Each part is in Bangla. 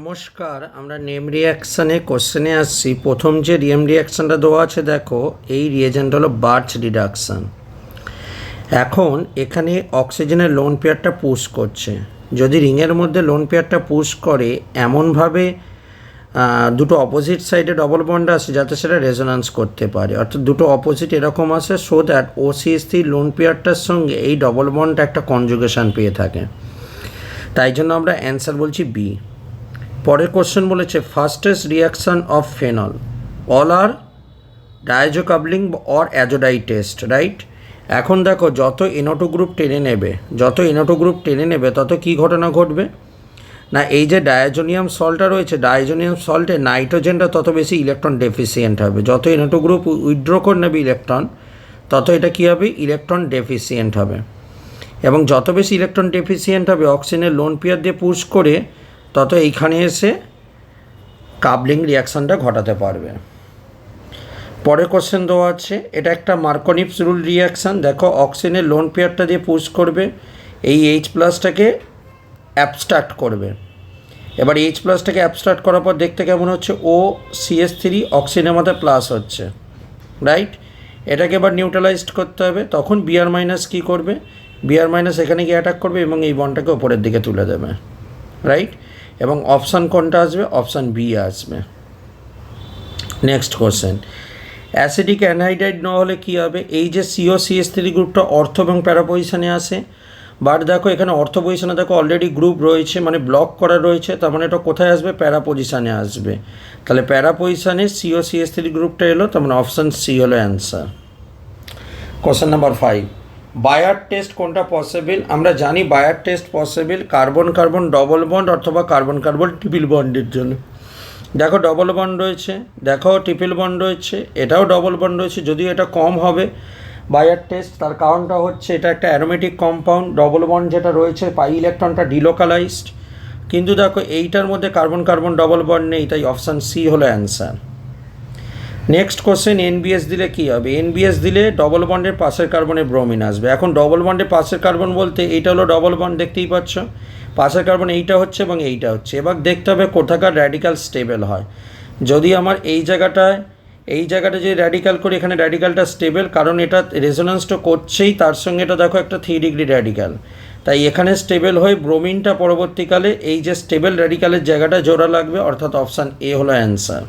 নমস্কার, আমরা নেম রিয়াকশানে কোশ্চেনে আসছি। প্রথম যে নেম রিয়াকশানটা দেওয়া আছে, দেখো এই রিয়েজেন্ট হলো বার্চ রিডাকশান। এখন এখানে অক্সিজেনের লোন পেয়ারটা পুশ করছে। যদি রিংয়ের মধ্যে লোন পেয়ারটা পুশ করে এমনভাবে দুটো অপোজিট সাইডে ডবল বন্ড আসে যাতে সেটা রেজোন্যান্স করতে পারে, অর্থাৎ দুটো অপোজিট এরকম আসে, সো দ্যাট OCH3 লোন পেয়ারটার সঙ্গে এই ডবল বন্ড একটা কনজুগেশন পেয়ে থাকে। তাই জন্য আমরা অ্যান্সার বলছি বি। পরের কোশ্চেন বলেছে fastest reaction of phenol all আর diazo coupling or azo dye test, right? এখন দেখো যত NO2 গ্রুপ টেনে নেবে তত কী ঘটনা ঘটবে না, এই যে ডায়াজোনিয়াম সল্টটা রয়েছে, ডায়াজোনিয়াম সল্টে নাইট্রোজেনটা তত বেশি ইলেকট্রন ডেফিসিয়েন্ট হবে। যত NO2 গ্রুপ উইথড্র করে নেবে ইলেকট্রন, তত এটা কী হবে, ইলেকট্রন ডেফিসিয়েন্ট হবে। এবং যত বেশি ইলেকট্রন ডেফিসিয়েন্ট হবে অক্সিজেনের লোন পেয়ার দিয়ে পুশ করে, তত এইখানে এসে কাবলিং রিয়াকশানটা ঘটাতে পারবে। পরের কোশ্চেন দেওয়া আছে, এটা একটা মার্কনিপস রুল রিয়াকশান। দেখো অক্সিজেনের লোন পেয়ারটা দিয়ে পুশ করবে, এই H+টাকে অ্যাবস্ট্রাক্ট করবে। এবার H+টাকে অ্যাবস্ট্রাক্ট করার পর দেখতে কেমন হচ্ছে, OCH3 অক্সিজেনের মধ্যে প্লাস হচ্ছে, রাইট? এটাকে এবার নিউট্রালাইজড করতে হবে। তখন Br- কী করবে, Br- এখানে গিয়ে অ্যাটাক করবে এবং এই বন্ডটাকে ওপরের দিকে তুলে দেবে, রাইট? এবং অপশান কোনটা আসবে, অপশান বি আসবে। নেক্সট কোশ্চেন, অ্যাসিডিক অ্যানহাইড্রাইড না হলে কী হবে, এই যে COCH3 গ্রুপটা অর্থ এবং প্যারা পজিশানে আসে, বাট দেখো এখানে অর্থ পজিশানে দেখো অলরেডি গ্রুপ রয়েছে, মানে ব্লক করা রয়েছে, তার মানে এটা কোথায় আসবে, প্যারা পজিশানে আসবে। তাহলে প্যারা পজিশানে COCH3 গ্রুপটা এলো, তার মানে অপশান সি হলো answer. Question number 5, Baeyer test কোনটা পসিবল? আমরা জানি Baeyer test possible carbon carbon double bond অথবা কার্বন কার্বন ট্রিপল বন্ডের জন্য। দেখো ডবল বন্ড রয়েছে, দেখো ট্রিপল বন্ড রয়েছে, এটাও ডবল বন্ড রয়েছে, যদিও এটা কম হবে বায়ার টেস্ট। তার কারণটা হচ্ছে এটা একটা অ্যারোমেটিক কম্পাউন্ড, ডবল বন্ড যেটা রয়েছে পাই ইলেকট্রনটা ডিলোকালাইজড, কিন্তু দেখো এইটার মধ্যে কার্বন কার্বন ডবল বন্ড নেই, তাই অপশান সি হলো অ্যান্সার। নেক্সট কোশ্চেন, NBS দিলে কী হবে? NBS দিলে ডবল বন্ডের পাশের কার্বনে ব্রোমিন আসবে। এখন ডবল বন্ডের পাশের কার্বন বলতে এইটা হলো ডবল বন্ড, দেখতেই পাচ্ছ পাশের কার্বন এইটা হচ্ছে এবং এইটা হচ্ছে। এবার দেখতে হবে কোথাকার র্যাডিক্যাল স্টেবল হয়। যদি আমার এই জায়গাটা যদি র্যাডিক্যাল করি, এখানে র্যাডিক্যালটা স্টেবল, কারণ এটা রেজোন্যান্সটা করছেই, তার সঙ্গে এটা দেখো একটা 3 ডিগ্রি র্যাডিক্যাল, তাই এখানে স্টেবল হয়ে ব্রোমিনটা পরবর্তীকালে এই যে স্টেবল র্যাডিক্যালের জায়গাটা জোড়া লাগবে, অর্থাৎ অপশান এ হলো অ্যান্সার।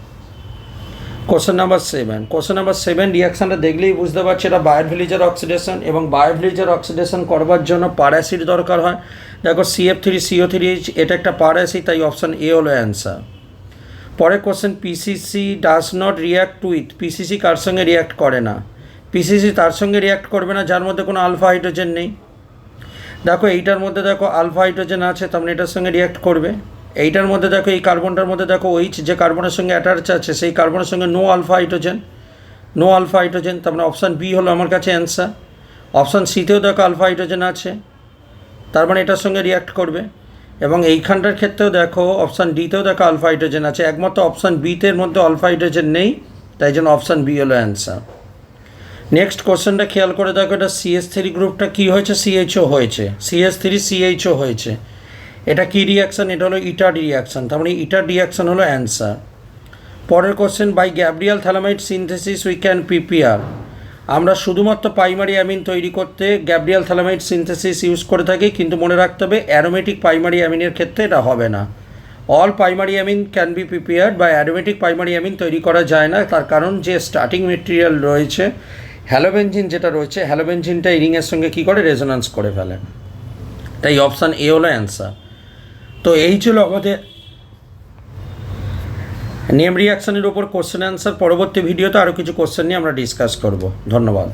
কোশ্চেন নাম্বার 7 রিয়াকশানটা দেখলেই বুঝতে পারছি এটা বায়োভিলিজার অক্সিডেশন, এবং বায়োভিলিজার অক্সিডেশন করবার জন্য পার অ্যাসিড দরকার হয়। দেখো CF3CO3H, এটা একটা পার অ্যাসিড, তাই অপশান এ হলো অ্যান্সার। পরের question, PCC does not react with, PCC কার সঙ্গে রিয়াক্ট করে না? PCC তার সঙ্গে রিয়াক্ট করবে না যার মধ্যে কোনো আলফা হাইড্রোজেন নেই। দেখো এইটার মধ্যে দেখো আলফা হাইড্রোজেন আছে, তার মানে এটার সঙ্গে রিয়াক্ট করবে। এইটার মধ্যে দেখো এই কার্বনটার মধ্যে দেখো OH যে কার্বনের সঙ্গে অ্যাটাচ আছে, সেই কার্বনের সঙ্গে নো আলফা হাইড্রোজেন, তার মানে অপশান বি হলো আমার কাছে অ্যান্সার। অপশান সিতেও দেখো আলফা হাইড্রোজেন আছে, তার মানে এটার সঙ্গে রিয়াক্ট করবে। এবং এইখানটার ক্ষেত্রেও দেখো অপশান ডিতেও দেখো আলফা হাইড্রোজেন আছে, একমাত্র অপশান বিতের মধ্যে আলফা হাইড্রোজেন নেই, তাই জন্য অপশান বি হলো অ্যান্সার। নেক্সট কোশ্চেনটা খেয়াল করে দেখো, এটা CH3 গ্রুপটা কী হয়েছে, CHO হয়েছে, CH3CHO হয়েছে। এটা কী রিয়াকশান? এটা হলো ইটার রিয়াকশান, তার মানে ইটার রিয়াকশান হলো অ্যান্সার। পরের question, by Gabriel phthalimide synthesis we can prepare, আমরা শুধুমাত্র প্রাইমারি অ্যামিন তৈরি করতে গ্যাব্রিয়াল থ্যালামাইড সিনথেসিস ইউজ করে থাকি, কিন্তু মনে রাখতে হবে অ্যারোমেটিক প্রাইমারি অ্যামিনের ক্ষেত্রে এটা হবে না। All primary amine can be prepared, বা অ্যারোমেটিক প্রাইমারি অ্যামিন তৈরি করা যায় না, তার কারণ যে স্টার্টিং মেটেরিয়াল রয়েছে হ্যালোবেনজিন যেটা রয়েছে, হ্যালোবেনজিনটা এই রিংয়ের সঙ্গে কী করে, রেজোন্যান্স করে ফেলে, তাই অপশান এ হলো অ্যান্সার। তো এই ছিল আমাদের নেম রিয়াকশানের উপর কোশ্চেন অ্যান্সার। পরবর্তী ভিডিওতে আরও কিছু কোশ্চেন নিয়ে আমরা ডিসকাস করব। ধন্যবাদ।